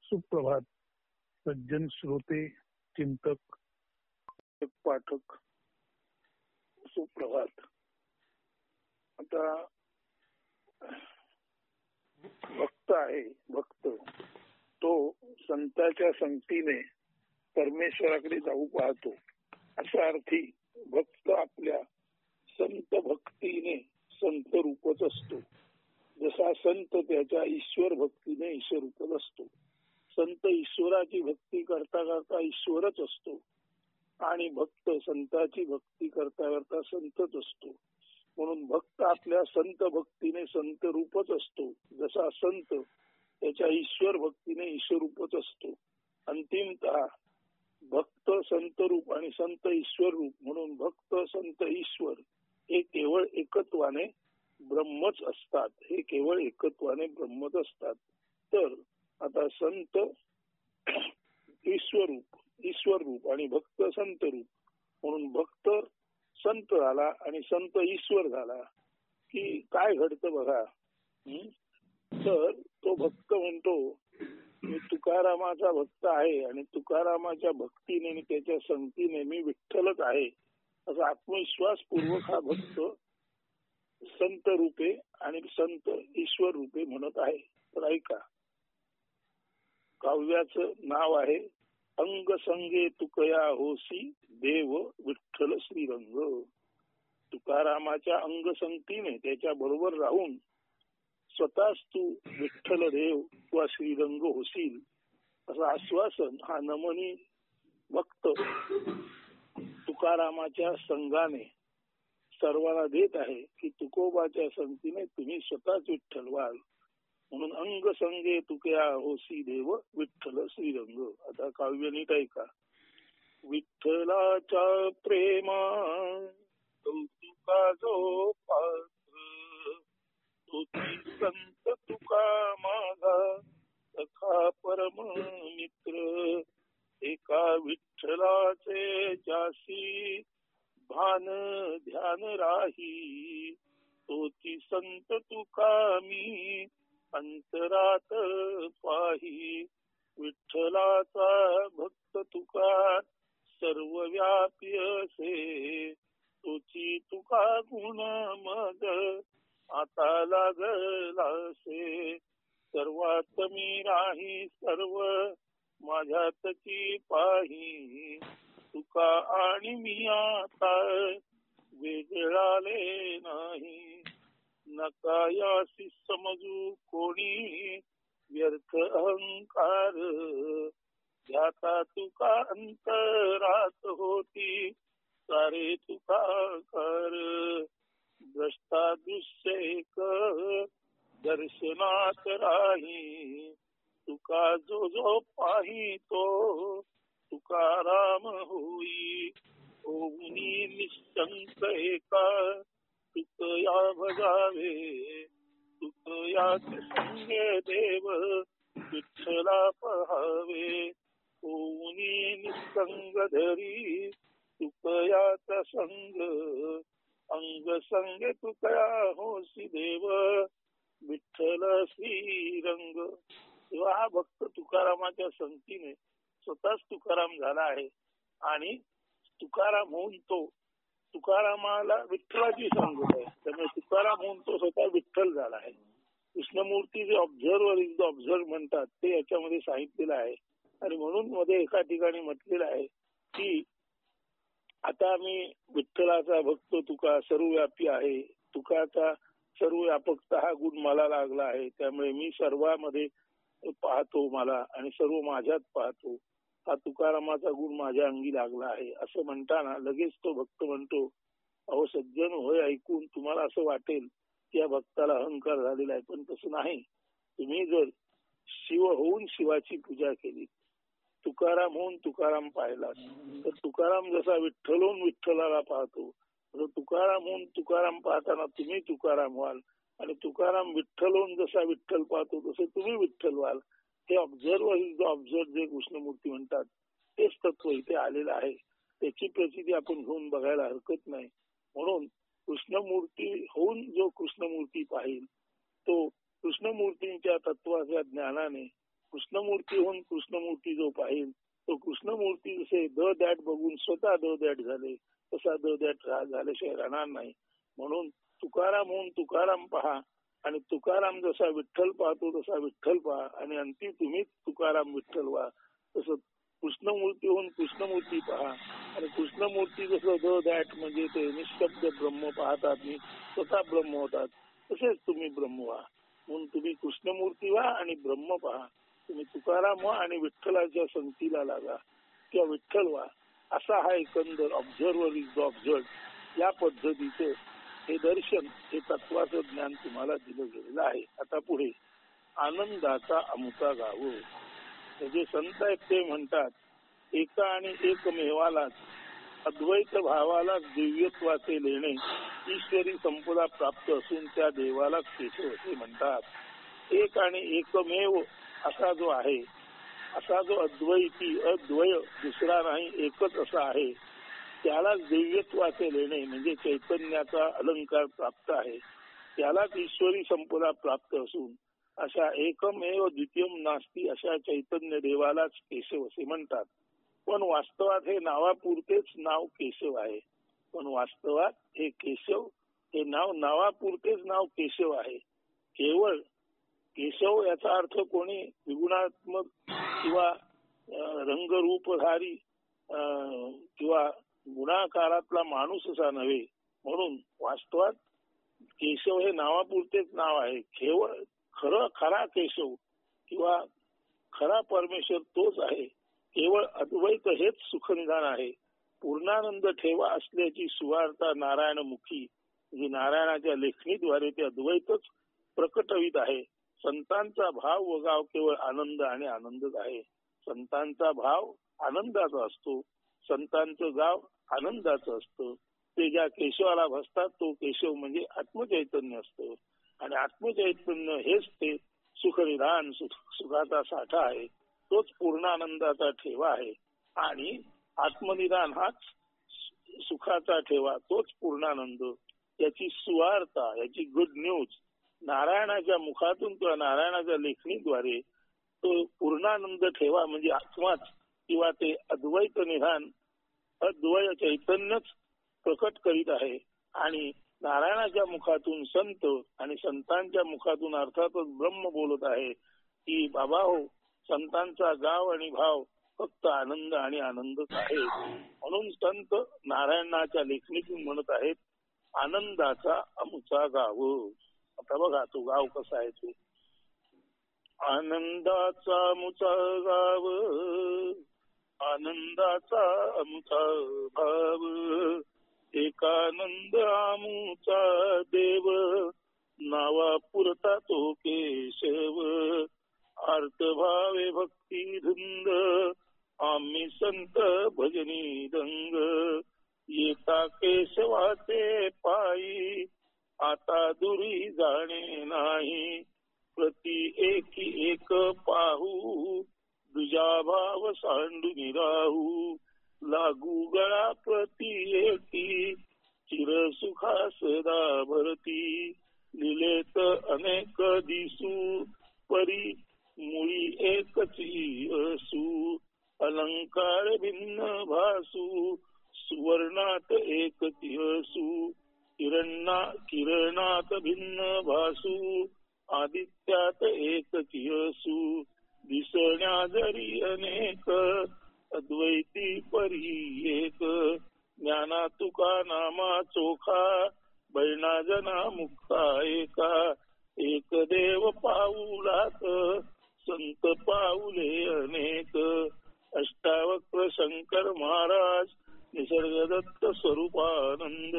सुप्रभात सज्जन श्रोते चिंतक पाठक सुप्रभात. आता भक्त आहे, भक्त तो संतांच्या संगतीने परमेश्वराकडे जाऊ पाहतो. अशा अर्थी भक्त आपल्या संत भक्तीने संत रूपच असतो. जसा संत त्याच्या ईश्वर भक्तीने ईश्वर रूपच असतो. संत ईश्वराची भक्ती करता करता ईश्वरच असतो आणि भक्त संताची भक्ती करता करता संतच असतो. म्हणून भक्त आपल्या संत भक्तीने संत रूपच असतो. जसा संत त्याच्या ईश्वर भक्तीने ईश्वर रूपच असतो. अंतिमतः भक्त संत रूप आणि संत ईश्वर रूप म्हणून भक्त संत ईश्वर हे केवळ एकत्वाने ब्रह्मच असतात. हे केवळ एकत्वाने ब्रह्मच असतात. तर आता संत ईश्वर रूप आणि भक्त संत रूप म्हणून भक्त संत झाला आणि संत ईश्वर झाला की काय घडतं बघा. तर तो भक्त म्हणतो मी तुकारामाचा भक्त आहे आणि तुकारामाच्या भक्तीने आणि त्याच्या संगतीने मी विठ्ठलच आहे असा आत्मविश्वास पूर्वक हा भक्त संत रूपे आणि संत ईश्वर रूपे म्हणत आहे. तर ऐका, काव्याचं नाव आहे अंग संगे तुकया होसी देव विठ्ठल श्रीरंग. तुकारामाच्या अंग संगतीने त्याच्या बरोबर राहून स्वतःच तू विठ्ठल देव किंवा श्रीरंग होशील असं आश्वासन हा नमनी भक्त तुकारामाच्या संघाने सर्वांना देत आहे की तुकोबाच्या संगतीने तुम्ही स्वतःच विठ्ठल व्हाल. म्हणून अंग संगे तुकया होसी देव विठ्ठल श्रीरंग. आता काव्य नीट ऐका. विठ्ठलाच्या प्रेमा तुका जो पात्र तुझी संत तुका माझा सखा परम मित्र. एका विठ्ठलाचे जासी भान ध्यान राही तोची संत तुका मी अंतरात पाही. विठ्ठलाचा भक्त तुका सर्वव्यापी असे तोची तुका गुण मग आता लागलासे. सर्वात मी राही सर्व माझ्यातची पाही तुका आणि मी आता वेगळाले नाही. नका यासी समजू कोणी व्यर्थ अहंकार ध्याता तुका अंतरात होती सारे तुका कर. भ्रष्टा दृश्य एक दर्शनात राही तुका जो जो पाही तो तुकाराम होई. ओनी निशंक एका तुकया भजावे तुकयाच संगे देव विठ्ठला पहावे. ओनी निसंग धरी तुकयाचा संग अंग संगे तुकया होसी देव विठ्ठल श्रीरंग. तेव्हा हा भक्त तुकारामाच्या संगतीने स्वतःच तुकाराम झाला आहे आणि तुकाराम होऊन तो तुकारामाला विठ्ठलाची संगत आहे. त्यामुळे तुकाराम होऊन तो स्वतः विठ्ठल झाला आहे. कृष्णमूर्ती जे ऑब्झर्वर इज द ऑब्झर्व म्हणतात ते याच्यामध्ये सांगितलेलं आहे. आणि म्हणून मध्ये एका ठिकाणी म्हटलेलं आहे की आता मी विठ्ठलाचा भक्त तुका सर्वव्यापी आहे. तुकाचा सर्व व्यापकता हा गुण मला लागला आहे. त्यामुळे मी सर्वांमध्ये पाहतो मला आणि सर्व माझ्यात पाहतो. हा तुकारामाचा गुण माझ्या अंगी लागला आहे असं म्हणताना लगेच तो भक्त म्हणतो अहो सज्जन होय ऐकून तुम्हाला असं वाटेल की या भक्ताला अहंकार झालेला आहे. पण तसं नाही. तुम्ही जर शिव होऊन शिवाची पूजा केली तुकाराम होऊन तुकाराम पाहिला तर तुकाराम जसा विठ्ठल होऊन विठ्ठलाला पाहतो तुकाराम होऊन तुकाराम पाहताना तुम्ही तुकाराम व्हाल आणि तुकाराम विठ्ठल होऊन जसा विठ्ठल पाहतो तसं तुम्ही विठ्ठल व्हाल. हे ऑब्झर्वर इज द ऑब्झर्व जे कृष्णमूर्ती म्हणतात तेच तत्व इथे आलेलं आहे. त्याची प्रचिती आपण घेऊन बघायला हरकत नाही. म्हणून कृष्णमूर्ती होऊन जो कृष्णमूर्ती पाहिल तो कृष्णमूर्तींच्या तत्वाच्या ज्ञानाने कृष्णमूर्तीहून कृष्णमूर्ती जो पाहिल तो कृष्णमूर्ती जसे द दॅट बघून स्वतः द दॅट झाले तसा द दॅट झाल्याशिवाय राहणार नाही. म्हणून तुकाराम होऊन तुकाराम पहा आणि तुकाराम जसा विठ्ठल पाहतो तसा विठ्ठल पहा आणि अंती तुम्हीच तुकाराम विठ्ठल व्हा. तसं कृष्णमूर्ती होऊन कृष्णमूर्ती पहा आणि कृष्णमूर्ती जसं द दॅट म्हणजे ते निशब्द ब्रह्म पाहतात आणि स्वतः ब्रह्म होतात तसेच तुम्ही ब्रह्म व्हा. म्हणून तुम्ही कृष्णमूर्ती व्हा आणि ब्रह्म पहा. तुम्ही तुकाराम व्हा आणि विठ्ठलाच्या संगतीला लागा किंवा विठ्ठल व्हा. असा हा एकंदर ऑब्झर्वर इज द ऑब्झर्व या पद्धतीचं हे दर्शन हे तत्वाचं ज्ञान तुम्हाला दिलं गेलेलं आहे. आता पुढे आनंदाचा अमुता गाव. जे संत आहेत ते म्हणतात एका आणि एकमेवालाच अद्वैत भावाला दिव्यत्वाचे लेणे ईश्वरी संपदा प्राप्त असून त्या देवाला केशव असे म्हणतात. एक आणि एकमेव असा जो आहे असा जो अद्वैती अद्वय दुसरा नाही एकच असा आहे त्यालाच दिव्यत्वाचे लेणे म्हणजे चैतन्याचा अलंकार प्राप्त आहे. त्यालाच ईश्वरी संपदा प्राप्त असून अशा एकमेव द्वितीयम नास्ती अशा चैतन्य देवालाच केशव असे म्हणतात. पण वास्तवात हे नावापुरतेच नाव केशव आहे. पण वास्तवात हे केशव हे नावापुरतेच नाव केशव आहे. केवळ केशव याचा अर्थ कोणी विगुणात्मक किंवा रंगरूपधारी किंवा गुणाकारातला माणूस असा नव्हे. म्हणून वास्तवात केशव हे नावापुरतेच नाव आहे. केवळ खरा केशव किंवा खरा परमेश्वर तोच आहे. केवळ अद्वैत हेच सुखनिधान आहे. पूर्णानंद ठेवा असल्याची सुवार्ता नारायणमुखी म्हणजे नारायणाच्या लेखणीद्वारे ते अद्वैतच प्रकटवित आहे. संतांचा भाव व गाव केवळ आनंद आणि आनंदच आहे. संतांचा भाव आनंदाचा असतो. संतांचं गाव आनंदाचं असतं. ते ज्या केशवाला भसतात तो केशव म्हणजे आत्मचैतन्य असतं आणि आत्मचैतन्य हेच ते सुखनिधान सुखाचा साठा आहे. तोच पूर्णानंदाचा ठेवा आहे आणि आत्मनिदान हाच सुखाचा ठेवा तोच पूर्णानंद. याची सुवार्ता याची गुड न्यूज नारायणाच्या मुखातून किंवा नारायणाच्या लेखणीद्वारे तो पूर्णानंद ठेवा म्हणजे आत्माच किंवा ते अद्वैत निधान अद्वय चैतन्यच प्रकट करीत आहे. आणि नारायणाच्या मुखातून संत आणि संतांच्या मुखातून अर्थातच ब्रह्म बोलत आहे की बाबा हो संतांचा गाव आणि भाव फक्त आनंद आणि आनंदच आहे. म्हणून संत नारायणाच्या लेखणीतून म्हणत आहेत आनंदाचा अमुचा गाव. आता बघा तो गाव कसा आहे ते आनंदाचा अमुचा गाव आनंदाचा अमुचा भाव एकानंद आमुचा देव नावा पुरता तो केशव आर्त भावे भक्ती धुंद आम्ही संत भजनी दंग येता केशवाचे पायी आता दुरी जाणे नाही प्रति एकी एक पाहू दुजा भाव सांडून राहू लागू गळा प्रति एकी चिर सुखा सदा भरती लिलेत अनेक दिसू परी मुळी एकची असू अलंकार भिन्न भासू सुवर्णात एकची असू किरणात भिन्न भासू आदित्यात एकची असू दिसण्या जरी अनेक अद्वैती परी एक ज्ञाना तुका नामा चोखा बैना जना मुक्ता एका एक देव पाऊलात संत पाऊले अनेक अष्टावक्र शंकर महाराज निसर्ग दत्त स्वरूपानंद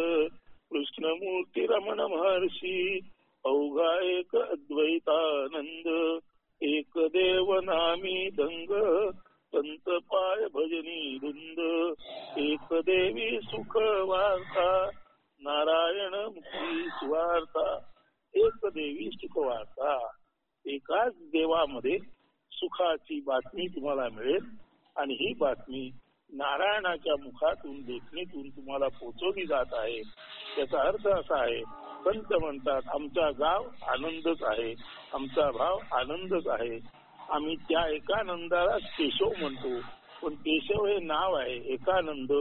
कृष्णमूर्ती रमण महर्षी अवघा एक अद्वैतानंद एक देव नामी दंग संत पाय भजनी धुंद एक देवी सुख वार्ता नारायण मुक्ती सुवार्ता एक देवी सुख वार्ता. एकाच देवामध्ये सुखाची बातमी तुम्हाला मिळेल आणि ही बातमी नारायणाच्या मुखातून लेखणीतून तुम्हाला पोचवली जात आहे. त्याचा अर्थ असा आहे संत म्हणतात आमचा गाव आनंदच आहे आमचा भाव आनंदच आहे. आम्ही त्या एकानंदाला केशव म्हणतो. पण केशव हे नाव आहे, एकानंद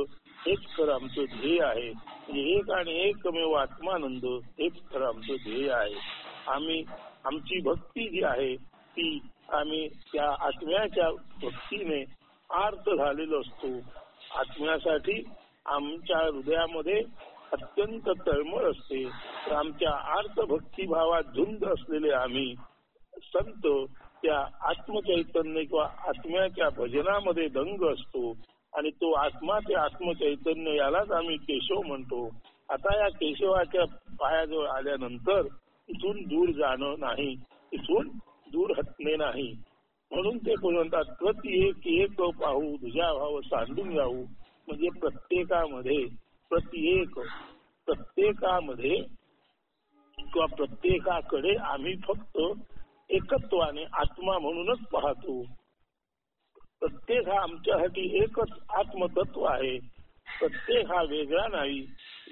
हेच खरं आमचं ध्येय आहे. म्हणजे एक आणि एकमेव आत्मानंद हेच खरं आमचं ध्येय आहे. आम्ही आमची भक्ती जी आहे ती आम्ही त्या आत्म्याच्या भक्तीने आर्त झालेलो असतो. आत्म्यासाठी आमच्या हृदयामध्ये अत्यंत तळमळ असते. तर आमच्या आर्त भक्तिभावात झुंज असलेले आम्ही संत त्या आत्मचैतन्य किंवा आत्म्याच्या भजनामध्ये दंग असतो. आणि तो आत्मा ते आत्मचैतन्य यालाच आम्ही केशव म्हणतो. आता या केशवाच्या पायाजवळ आल्यानंतर इथून दूर जाणं नाही, इथून दूर हटणे नाही. म्हणून ते म्हणतात प्रति एक एक पाहू तुझ्या भाव सांडून जाऊ. म्हणजे प्रत्येकामध्ये किंवा प्रत्येकाकडे आम्ही फक्त एकत्वाने आत्मा म्हणूनच पाहतो. प्रत्येक हा आमच्यासाठी एकच आत्मतत्व आहे. प्रत्येक हा वेगळा नाही,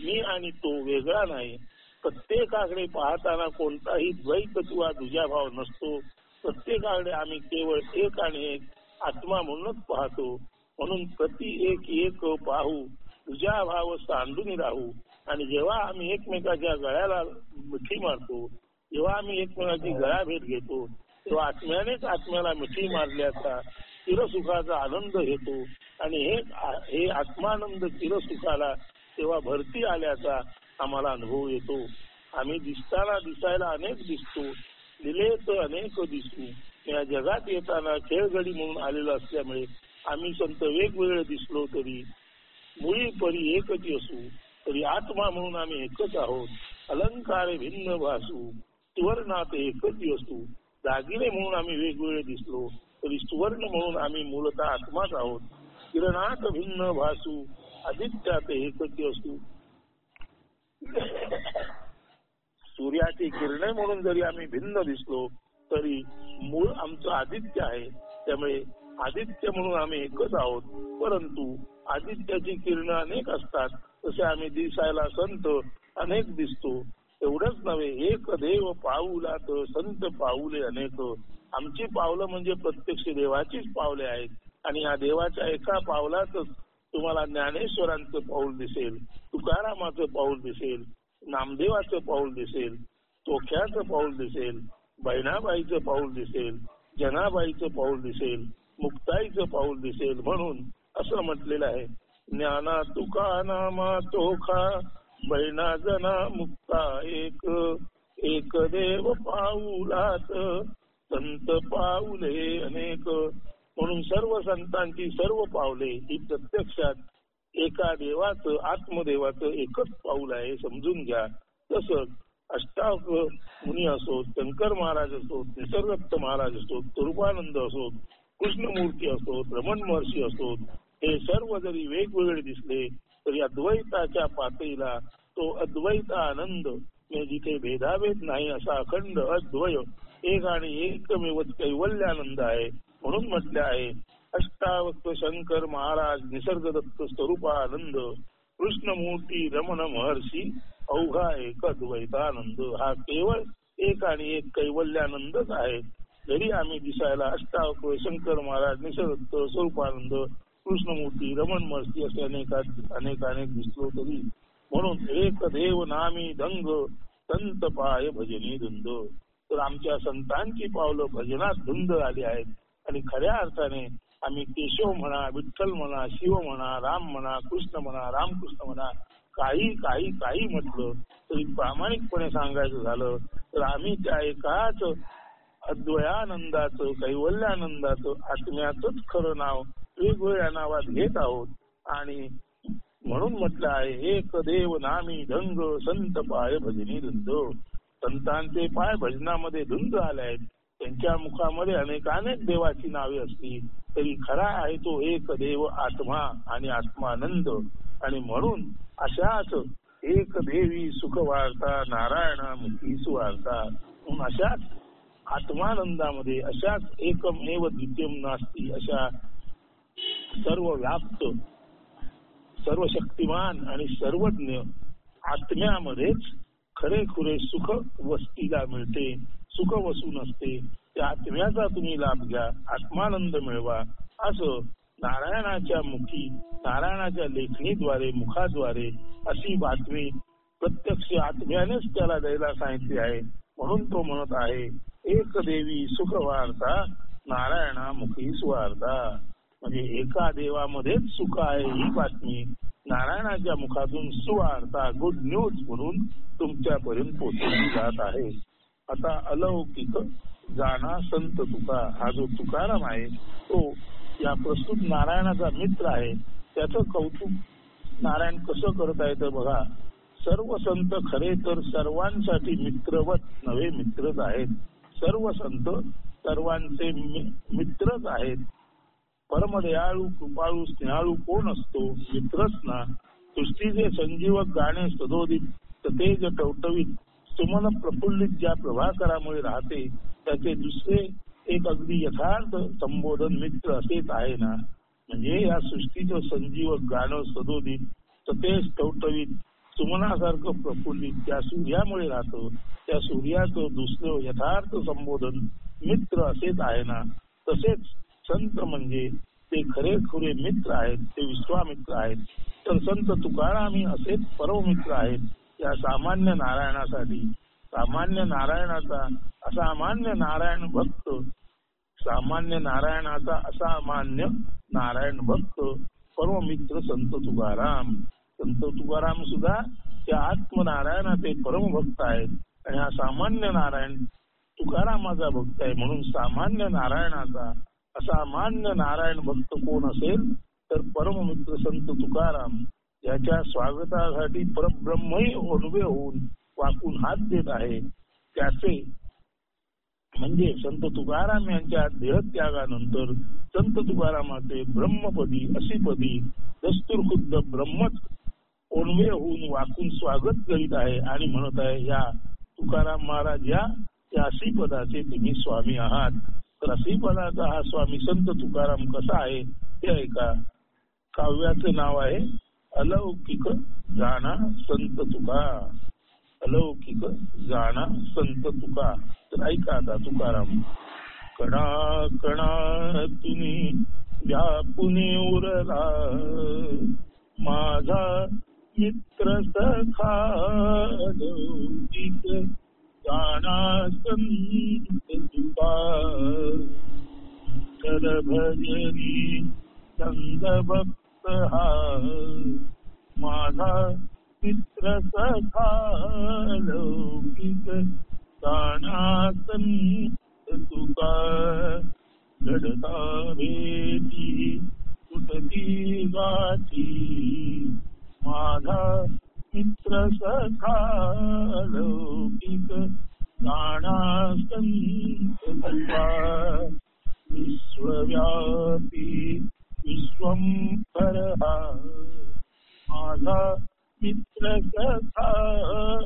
मी आणि तो वेगळा नाही. प्रत्येकाकडे पाहताना कोणताही द्वैत किंवा दुजाभाव नसतो. प्रत्येकाकडे आम्ही केवळ एक आणि एक आत्मा म्हणूनच पाहतो. म्हणून प्रति एक एक पाहू तुझ्या भाव सांडून राहू. आणि जेव्हा आम्ही एकमेकाच्या गळ्याला मिठी मारतो, जेव्हा आम्ही एकमेकाची गळाभेट घेतो, तेव्हा आत्म्यानेच आत्म्याला मिठी मारल्याचा चिरसुखाचा आनंद घेतो. आणि हे आत्मानंद चिरसुखाला तेव्हा भरती आल्याचा आम्हाला अनुभव येतो. आम्ही दिसायला अनेक दिसतो, लिलेत अनेक दिसू. या जगात येताना खेळगडी म्हणून आलेलो असल्यामुळे आम्ही संत वेगवेगळे दिसलो तरी मुळी परी एकच असू. तरी आत्मा म्हणून आम्ही एकच आहोत. अलंकार भिन्न भासू, सुवर्णात एकच असू. दागिने म्हणून आम्ही वेगवेगळे दिसलो तरी सुवर्ण म्हणून आम्ही मूलतः आत्माच आहोत. किरणात भिन्न भासू, आदित्यात एकच असू. सूर्याची किरणे म्हणून जरी आम्ही भिन्न दिसलो तरी मूळ आमचं आदित्य आहे. त्यामुळे आदित्य म्हणून आम्ही एकच आहोत. परंतु आदित्याची किरण अनेक असतात, तसे आम्ही दिसायला संत अनेक दिसतो. एवढंच नव्हे, एक देव पाऊलात संत पाऊले अनेक. आमची पावलं म्हणजे प्रत्यक्ष देवाचीच पावले आहेत. आणि या देवाच्या एका पावलातच तुम्हाला ज्ञानेश्वरांचं पाऊल दिसेल, तुकारामाचं पाऊल दिसेल, नामदेवाचं पाऊल दिसेल, चोख्याचं पाऊल दिसेल, बहिणाबाईचं पाऊल दिसेल, जनाबाईचं पाऊल दिसेल, मुक्ताईचं पाऊल दिसेल. म्हणून असं म्हटलेलं आहे, ज्ञाना तुका नामा चोखा, बहिणा जना मुक्ता एक. एक देव पाऊलात संत पाऊले अनेक. म्हणून सर्व संतांची सर्व पावले ही प्रत्यक्षात एका देवाचं, आत्मदेवाचं एकच पाऊल आहे, समजून घ्या. तसंच अष्टावक मुनी असोत, शंकर महाराज असोत, निसर्गदत्त महाराज असोत, स्वरूपानंद असोत, कृष्णमूर्ती असोत, रमण महर्षी असोत, हे सर्व जरी वेगवेगळे दिसले तरी अद्वैताच्या पातळीला तो अद्वैत आनंद, जिथे भेदाभेद नाही असा अखंड अद्वय एक आणि एकमेव कैवल्यानंद आहे. म्हणून म्हटले आहे, अष्टावक शंकर महाराज, निसर्गदत्त स्वरूपानंद, कृष्णमूर्ती, रमण महर्षी, अवघा एक अद्वैतानंद. हा केवळ एक आणि एक कैवल्यानंदच आहे. जरी आम्ही दिसायला अष्टावक शंकर महाराज, निसर्गदत्त स्वरूपानंद, कृष्णमूर्ती, रमण महर्षी असे अनेक दिसलो तरी. म्हणून एक देव नामी दंग, संत पाय भजनी धुंद. तर आमच्या संतांची पावलं भजनात धुंद आली आहेत. आणि खऱ्या अर्थाने आम्ही केशव म्हणा, विठ्ठल म्हणा, शिव म्हणा, राम म्हणा, कृष्ण म्हणा, रामकृष्ण म्हणा, काही म्हटलं तरी प्रामाणिकपणे सांगायचं झालं तर आम्ही त्या एकाच अद्वयानंदाचं, कैवल्यानंदाचं, आत्म्याचंच खरं नाव वेगवेगळ्या नावात घेत आहोत. आणि म्हणून म्हटलं आहे, एक देव नामी धंग, संत पाय भजनी धुंद. संतांचे पाय भजनामध्ये धुंद आले आहेत. त्यांच्या मुखामध्ये अनेक देवाची नावे असली तरी खरा आहे तो एक देव आत्मा आणि आत्मानंद. आणि म्हणून अशाच एक देवी सुख वार्ता, नारायणा मुखी सुवार्ता. म्हणून अशाच आत्मानंदामध्ये, अशाच एकमेव द्वितीयम नास्ती अशा सर्व व्याप्त, सर्व शक्तिमान आणि सर्वज्ञ आत्म्यामध्येच खरे खुरे सुख वस्तीला मिळते. सुख वसून असते. त्या आत्म्याचा तुम्ही लाभ घ्या, आत्मानंद मिळवा, असं नारायणाच्या मुखी, नारायणाच्या लेखणीद्वारे, मुखाद्वारे अशी बातमी प्रत्यक्ष आत्म्यानेच त्याला द्यायला सांगितली आहे. म्हणून तो म्हणत आहे, एक देवी सुखवार्ता, नारायणा मुखी सुवार्ता. म्हणजे एका देवामध्येच सुख आहे ही बातमी नारायणाच्या मुखातून सुवार्ता, गुड न्यूज म्हणून तुमच्यापर्यंत पोहोचवली जात आहे. आता अलौकिक जाणा संत तुका, हा जो तुकाराम आहे तो या प्रस्तुत नारायणाचा मित्र आहे. त्याचं कौतुक नारायण कसं करता येतं बघा. सर्व संत खरे तर सर्वांसाठी मित्रवत नव्हे मित्रच आहेत. सर्व संत सर्वांचे मित्रच आहेत. परमदयाळू कृपाळू स्नेहाळू कोण असतो? मित्रच ना. सृष्टीचे संजीवक गाणे सदोदित सतेज टवटवीत सुमन प्रफुल्लित ज्या प्रभाकरामुळे राहते त्याचे दुसरे एक अगदी यथार्थ संबोधन मित्र असेच आहे ना. म्हणजे या सृष्टीचं संजीवक गाणं सदोदित सतेज टवटवीत सुमनासारखं प्रफुल्लित त्या सूर्यामुळे राहतं, त्या सूर्याचं दुसरं यथार्थ संबोधन मित्र असेच आहे ना. तसेच संत म्हणजे ते खरे मित्र आहेत, ते विश्वामित्र आहेत. तर संत तुकारामी असेच परममित्र आहेत. या सामान्य नारायणासाठी सामान्य नारायणाचा असामान्य नारायण भक्त, सामान्य नारायणाचा असामान्य नारायण भक्त परममित्र संत तुकाराम. संत तुकाराम सुद्धा त्या आत्मनारायणाचे परमभक्त आहेत आणि हा सामान्य नारायण तुकारामाचा भक्त आहे. म्हणून सामान्य नारायणाचा असामान्य नारायण भक्त कोण असेल तर परममित्र संत तुकाराम. याच्या स्वागतासाठी परब्रह्मही ओनवे होऊन वाकून हात देत आहे. त्याचे म्हणजे संत तुकाराम यांच्या देहत्यागानंतर संत तुकारामाचे ब्रह्मपदी अशीपदी दस्तूरखुद्द ब्रह्मच ओनवे होऊन वाकून स्वागत करीत आहे आणि म्हणत आहे, या तुकाराम महाराज या अशीपदाचे तुम्ही स्वामी आहात. तर अशीपदाचा हा स्वामी संत तुकाराम कसा आहे ते ऐका. काव्याचं नाव आहे अलौकिक जाणा संत तुका. अलौकिक जाणा संत तुका. तर ऐका आता तुकाराम. कणा कणा तुम्ही व्यापुनी उरला माझा मित्र सखा अलौकिक जाणा संत तुका. तर भजनी संत भक्त हा माझा मित्र सखा अलौकिक जाणा संत तुका. घडता भेटी तुटती गाठी माझा मित्र सखा अलौकिक जाणा संत तुका. विश्वव्यापी विश्वंभर हा माझा मित्र सखा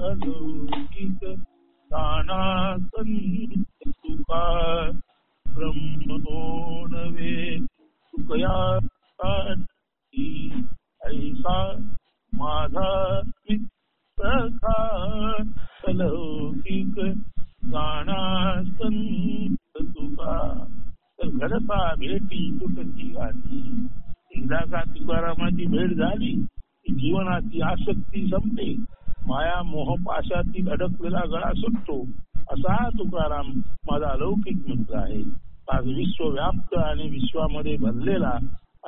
अलौकिक जाणा संत तुका. ब्रह्मोणवे तुकया ऐसा माझा मित्र सखा अलौकिक जाणा संत तुका. तर घडता भेटी तुटती गाठी. एकदा का तुकारामाची भेट झाली की जीवनाची आसक्ती संपते, माया मोह पाशातील अडकलेला गळा सुटतो. असा तुकाराम माझा अलौकिक मित्र आहे. आज विश्वव्याप्त आणि विश्वामध्ये भरलेला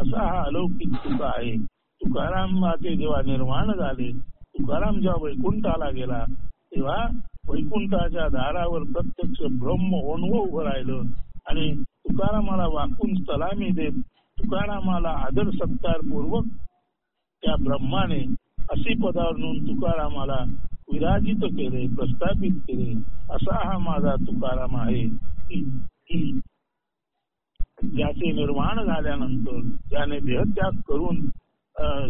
असा हा अलौकिक तुका आहे. तुकारामाचे जेव्हा निर्माण झाले, तुकाराम जेव्हा वैकुंठाला गेला तेव्हा वैकुंठाच्या दारावर प्रत्यक्ष ब्रह्म ओणवं उभं राहिलं आणि तुकारामाला वाकून सलामी देत तुकारामाला आदर सत्कार पूर्वक त्या ब्रह्माने अशी पदावर नेऊन तुकारामाला विराजित केले, प्रस्थापित केले. असा हा माझा तुकाराम आहे की ज्याचे निर्माण झाल्यानंतर, ज्याने देहत्याग करून